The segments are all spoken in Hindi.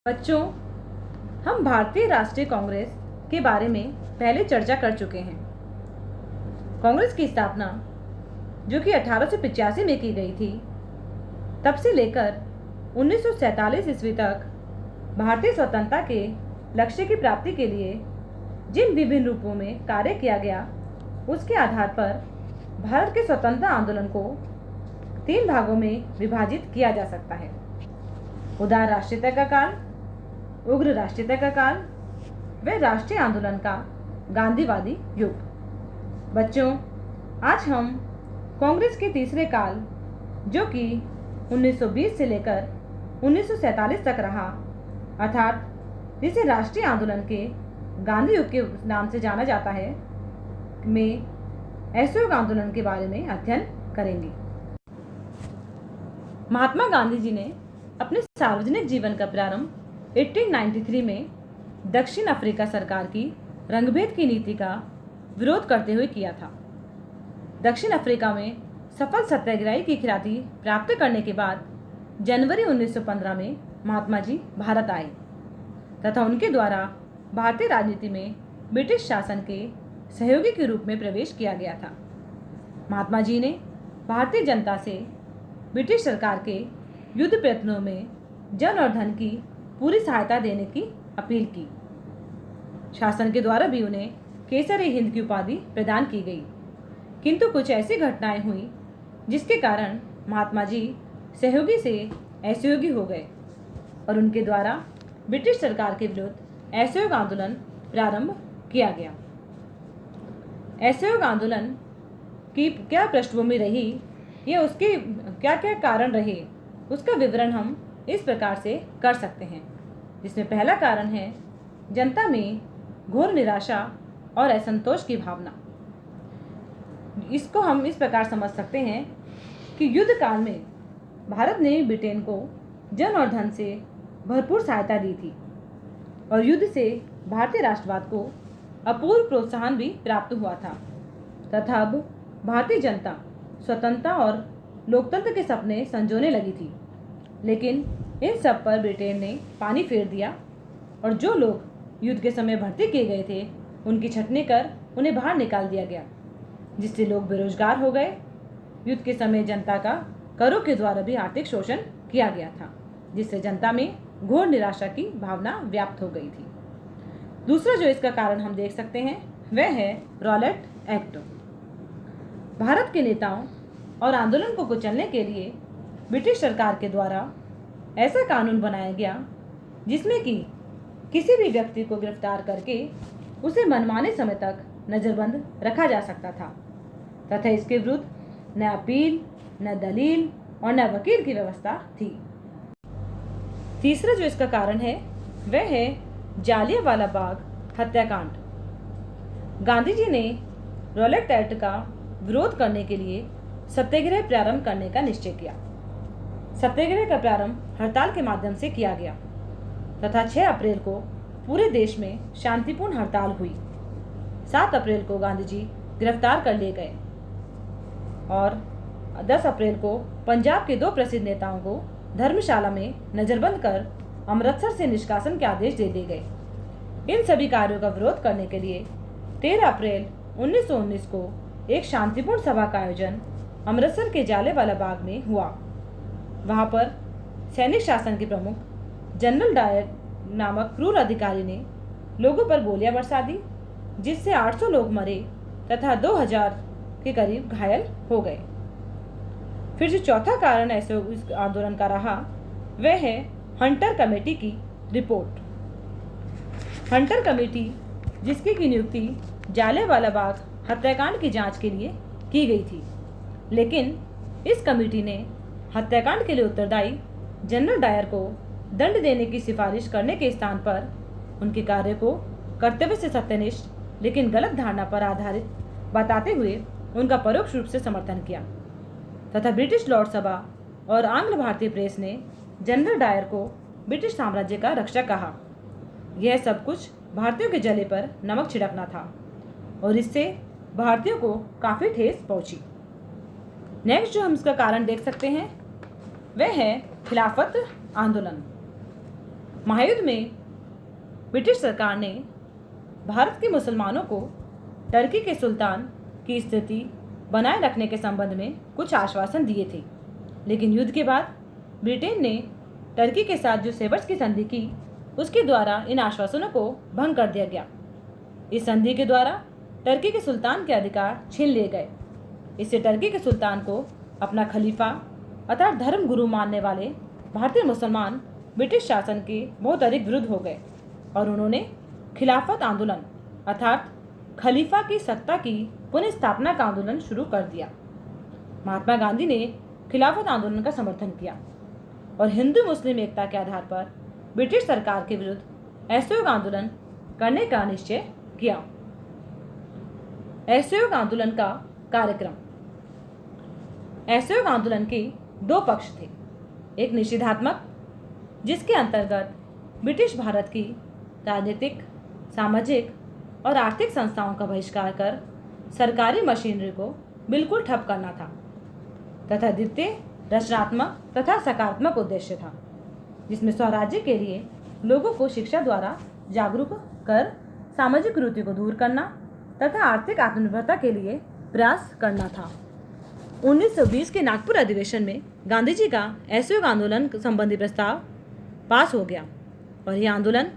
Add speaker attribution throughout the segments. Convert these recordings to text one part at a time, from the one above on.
Speaker 1: बच्चों, हम भारतीय राष्ट्रीय कांग्रेस के बारे में पहले चर्चा कर चुके हैं। कांग्रेस की स्थापना जो कि 1885 में की गई थी, तब से लेकर 1947 ईस्वी तक भारतीय स्वतंत्रता के लक्ष्य की प्राप्ति के लिए जिन विभिन्न रूपों में कार्य किया गया, उसके आधार पर भारत के स्वतंत्रता आंदोलन को 3 भागों में विभाजित किया जा सकता है। उदार राष्ट्रीयता का काल, उग्र राष्ट्रीयता का काल व राष्ट्रीय आंदोलन का गांधीवादी युग। बच्चों, आज हम कांग्रेस के तीसरे काल जो कि 1920 से लेकर 1947 तक रहा, अर्थात जिसे राष्ट्रीय आंदोलन के गांधी युग के नाम से जाना जाता है, में असहयोग आंदोलन के बारे में अध्ययन करेंगे। महात्मा गांधी जी ने अपने सार्वजनिक जीवन का प्रारंभ 1893 में दक्षिण अफ्रीका सरकार की रंगभेद की नीति का विरोध करते हुए किया था। दक्षिण अफ्रीका में सफल सत्याग्रही की ख्याति प्राप्त करने के बाद जनवरी 1915 में महात्मा जी भारत आए तथा उनके द्वारा भारतीय राजनीति में ब्रिटिश शासन के सहयोगी के रूप में प्रवेश किया गया था। महात्मा जी ने भारतीय जनता से ब्रिटिश सरकार के युद्ध प्रयत्नों में जन और धन की पूरी सहायता देने की अपील की। शासन के द्वारा भी उन्हें केसर हिंद की उपाधि प्रदान की गई, किंतु कुछ ऐसी घटनाएं हुई जिसके कारण महात्मा जी सहयोगी से असहयोगी हो गए और उनके द्वारा ब्रिटिश सरकार के विरुद्ध असहयोग आंदोलन प्रारंभ किया गया। असहयोग आंदोलन की क्या पृष्ठभूमि रही, ये उसके क्या क्या कारण रहे, उसका विवरण हम इस प्रकार से कर सकते हैं, जिसमें पहला कारण है जनता में घोर निराशा और असंतोष की भावना। इसको हम इस प्रकार समझ सकते हैं कि युद्ध काल में भारत ने ब्रिटेन को जन और धन से भरपूर सहायता दी थी और युद्ध से भारतीय राष्ट्रवाद को अपूर्व प्रोत्साहन भी प्राप्त हुआ था तथा अब भारतीय जनता स्वतंत्रता और लोकतंत्र के सपने संजोने लगी थी। लेकिन इन सब पर ब्रिटेन ने पानी फेर दिया और जो लोग युद्ध के समय भर्ती किए गए थे, उनकी छटनी कर उन्हें बाहर निकाल दिया गया, जिससे लोग बेरोजगार हो गए। युद्ध के समय जनता का करों के द्वारा भी आर्थिक शोषण किया गया था, जिससे जनता में घोर निराशा की भावना व्याप्त हो गई थी। दूसरा जो इसका कारण हम देख सकते हैं वह है रॉलेट एक्ट। भारत के नेताओं और आंदोलन को कुचलने के लिए ब्रिटिश सरकार के द्वारा ऐसा कानून बनाया गया जिसमें कि किसी भी व्यक्ति को गिरफ्तार करके उसे मनमाने समय तक नजरबंद रखा जा सकता था तथा इसके विरुद्ध न अपील, न दलील और न वकील की व्यवस्था थी। तीसरा जो इसका कारण है वह है जालियांवाला बाग हत्याकांड। गांधी जी ने रॉलेट एक्ट का विरोध करने के लिए सत्याग्रह प्रारंभ करने का निश्चय किया। सत्याग्रह का प्रारंभ हड़ताल के माध्यम से किया गया तथा 6 अप्रैल को पूरे देश में शांतिपूर्ण हड़ताल हुई। 7 अप्रैल को गांधी जी गिरफ्तार कर लिए गए और 10 अप्रैल को पंजाब के 2 प्रसिद्ध नेताओं को धर्मशाला में नजरबंद कर अमृतसर से निष्कासन के आदेश दे दिए गए। इन सभी कार्यों का विरोध करने के लिए 13 अप्रैल 1919 को एक शांतिपूर्ण सभा का आयोजन अमृतसर के जालियांवाला बाग में हुआ। वहां पर सैनिक शासन के प्रमुख जनरल डायर नामक क्रूर अधिकारी ने लोगों पर गोलियां बरसा दी, जिससे 800 लोग मरे तथा 2000 के करीब घायल हो गए। फिर जो चौथा कारण ऐसे इस आंदोलन का रहा वह है हंटर कमेटी की रिपोर्ट। हंटर कमेटी जिसकी की नियुक्ति जालियांवाला बाग हत्याकांड की जांच के लिए की गई थी, लेकिन इस कमेटी ने हत्याकांड के लिए उत्तरदायी जनरल डायर को दंड देने की सिफारिश करने के स्थान पर उनके कार्य को कर्तव्य से सत्यनिष्ठ लेकिन गलत धारणा पर आधारित बताते हुए उनका परोक्ष रूप से समर्थन किया तथा ब्रिटिश लॉर्ड सभा और आंग्ल भारतीय प्रेस ने जनरल डायर को ब्रिटिश साम्राज्य का रक्षक कहा। यह सब कुछ भारतीयों के जले पर नमक छिड़कना था और इससे भारतीयों को काफ़ी ठेस पहुंची। नेक्स्ट जो हम इसका कारण देख सकते हैं वह है खिलाफत आंदोलन। महायुद्ध में ब्रिटिश सरकार ने भारत के मुसलमानों को टर्की के सुल्तान की स्थिति बनाए रखने के संबंध में कुछ आश्वासन दिए थे, लेकिन युद्ध के बाद ब्रिटेन ने टर्की के साथ जो सेवर्स की संधि की उसके द्वारा इन आश्वासनों को भंग कर दिया गया। इस संधि के द्वारा टर्की के सुल्तान के अधिकार छीन लिए गए। इससे टर्की के सुल्तान को अपना खलीफा अर्थात धर्म गुरु मानने वाले भारतीय मुसलमान ब्रिटिश शासन के बहुत अधिक विरुद्ध हो गए और उन्होंने खिलाफत आंदोलन अर्थात खलीफा की सत्ता की पुनः का आंदोलन शुरू कर दिया। महात्मा गांधी ने खिलाफत आंदोलन का समर्थन किया और हिंदू मुस्लिम एकता के आधार पर ब्रिटिश सरकार के विरुद्ध असहयोग आंदोलन करने का निश्चय किया। असहयोग आंदोलन का कार्यक्रम। असहयोग आंदोलन के दो पक्ष थे, एक निषेधात्मक जिसके अंतर्गत ब्रिटिश भारत की राजनीतिक, सामाजिक और आर्थिक संस्थाओं का बहिष्कार कर सरकारी मशीनरी को बिल्कुल ठप करना था, तथा द्वितीय रचनात्मक तथा सकारात्मक उद्देश्य था, जिसमें स्वराज्य के लिए लोगों को शिक्षा द्वारा जागरूक कर सामाजिक कुरीति को दूर करना तथा आर्थिक आत्मनिर्भरता के लिए प्रयास करना था। 1920 के नागपुर अधिवेशन में गांधी जी का असहयोग आंदोलन संबंधी प्रस्ताव पास हो गया और यह आंदोलन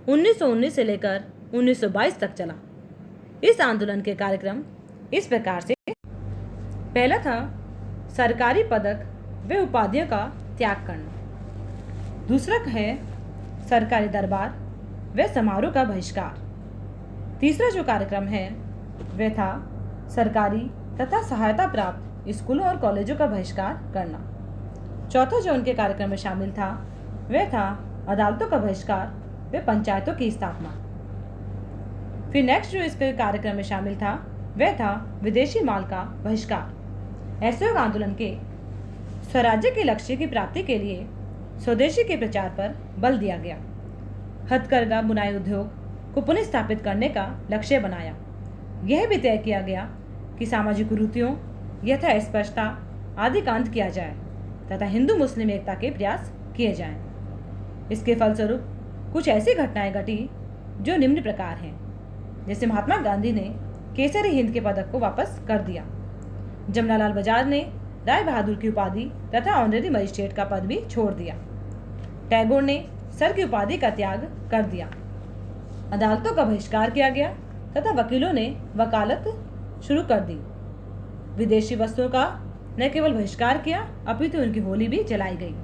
Speaker 1: 1919 से लेकर 1922 तक चला। इस आंदोलन के कार्यक्रम इस प्रकार से: पहला था सरकारी पदक व उपाधियों का त्याग करना। दूसरा है सरकारी दरबार व समारोह का बहिष्कार। तीसरा जो कार्यक्रम है वह था सरकारी तथा सहायता प्राप्त स्कूलों और कॉलेजों का बहिष्कार करना। चौथा जो उनके कार्यक्रम में शामिल था वह था अदालतों का बहिष्कार व पंचायतों की स्थापना। फिर नेक्स्ट जो इसके कार्यक्रम में शामिल था वह था विदेशी माल का बहिष्कार। असहयोग आंदोलन के स्वराज्य के लक्ष्य की प्राप्ति के लिए स्वदेशी के प्रचार पर बल दिया गया। हथकरघा बुनाई उद्योग को पुनः स्थापित करने का लक्ष्य बनाया। यह भी तय किया गया कि सामाजिक कुरीतियों यथा अस्पृश्यता आदि का अंत किया जाए तथा हिंदू मुस्लिम एकता के प्रयास किए जाएं। इसके फलस्वरूप कुछ ऐसी घटनाएं घटी जो निम्न प्रकार हैं, जैसे महात्मा गांधी ने केसरी हिंद के पदक को वापस कर दिया। जमनालाल बजाज ने राय बहादुर की उपाधि तथा ऑनरेरी मजिस्ट्रेट का पद भी छोड़ दिया। टैगोर ने सर की उपाधि का त्याग कर दिया। अदालतों का बहिष्कार किया गया तथा वकीलों ने वकालत शुरू कर दी। विदेशी वस्तुओं का न केवल बहिष्कार किया अपितु उनकी होली भी जलाई गई।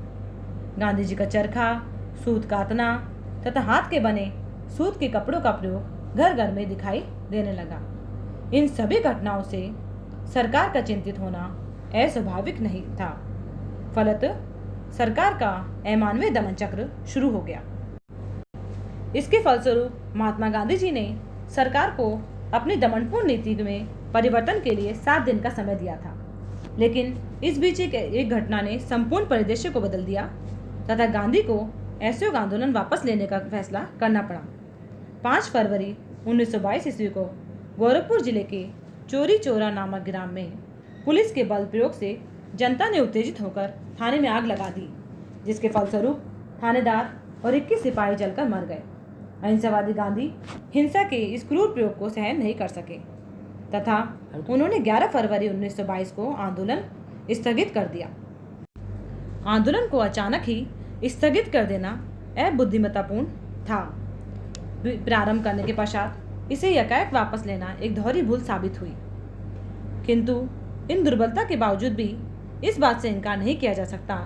Speaker 1: गांधी जी का चरखा, सूत कातना तथा हाथ के बने सूत के कपड़ों का प्रयोग घर घर में दिखाई देने लगा। इन सभी घटनाओं से सरकार का चिंतित होना अस्वाभाविक नहीं था। फलतः सरकार का अमानवीय दमन चक्र शुरू हो गया। इसके फलस्वरूप महात्मा गांधी जी ने सरकार को अपनी दमनपूर्ण नीति में परिवर्तन के लिए 7 दिन का समय दिया था, लेकिन इस बीच एक घटना ने संपूर्ण परिदृश्य को बदल दिया तथा गांधी को असहयोग आंदोलन वापस लेने का फैसला करना पड़ा। 5 फरवरी 1922 ईस्वी को गोरखपुर जिले के चोरी चोरा नामक ग्राम में पुलिस के बल प्रयोग से जनता ने उत्तेजित होकर थाने में आग लगा दी, जिसके फलस्वरूप थानेदार और 21 सिपाही जलकर मर गए। अहिंसावादी गांधी हिंसा के इस क्रूर प्रयोग को सहन नहीं कर सके तथा उन्होंने 11 फरवरी 1922 को आंदोलन स्थगित कर दिया। आंदोलन को अचानक ही स्थगित कर देना अबुद्धिमत्तापूर्ण था। प्रारंभ करने के पश्चात इसे एकाएक वापस लेना एक दोहरी भूल साबित हुई, किंतु इन दुर्बलता के बावजूद भी इस बात से इनकार नहीं किया जा सकता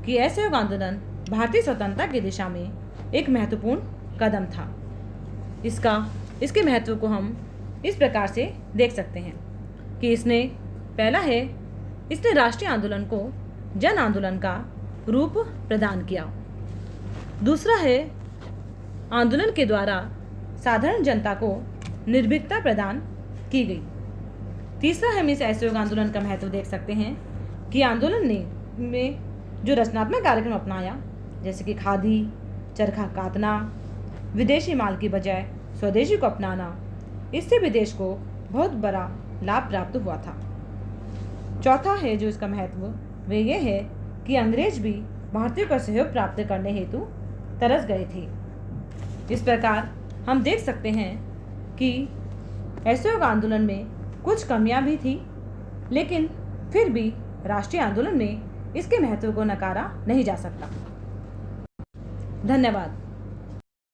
Speaker 1: कि असहयोग आंदोलन भारतीय स्वतंत्रता की दिशा में एक महत्वपूर्ण कदम था। इसके महत्व को हम इस प्रकार से देख सकते हैं कि इसने राष्ट्रीय आंदोलन को जन आंदोलन का रूप प्रदान किया। दूसरा है, आंदोलन के द्वारा साधारण जनता को निर्भीकता प्रदान की गई। तीसरा हम इस असहयोग आंदोलन का महत्व देख सकते हैं कि आंदोलन ने में जो रचनात्मक कार्यक्रम अपनाया, जैसे कि खादी, चरखा कातना, विदेशी माल की बजाय स्वदेशी को अपनाना, इससे भी देश को बहुत बड़ा लाभ प्राप्त हुआ था। चौथा है जो इसका महत्व वह यह है कि अंग्रेज भी भारतीयों का सहयोग प्राप्त करने हेतु तरस गए थे। इस प्रकार हम देख सकते हैं कि असहयोग आंदोलन में कुछ कमियां भी थी, लेकिन फिर भी राष्ट्रीय आंदोलन में इसके महत्व को नकारा नहीं जा सकता। धन्यवाद।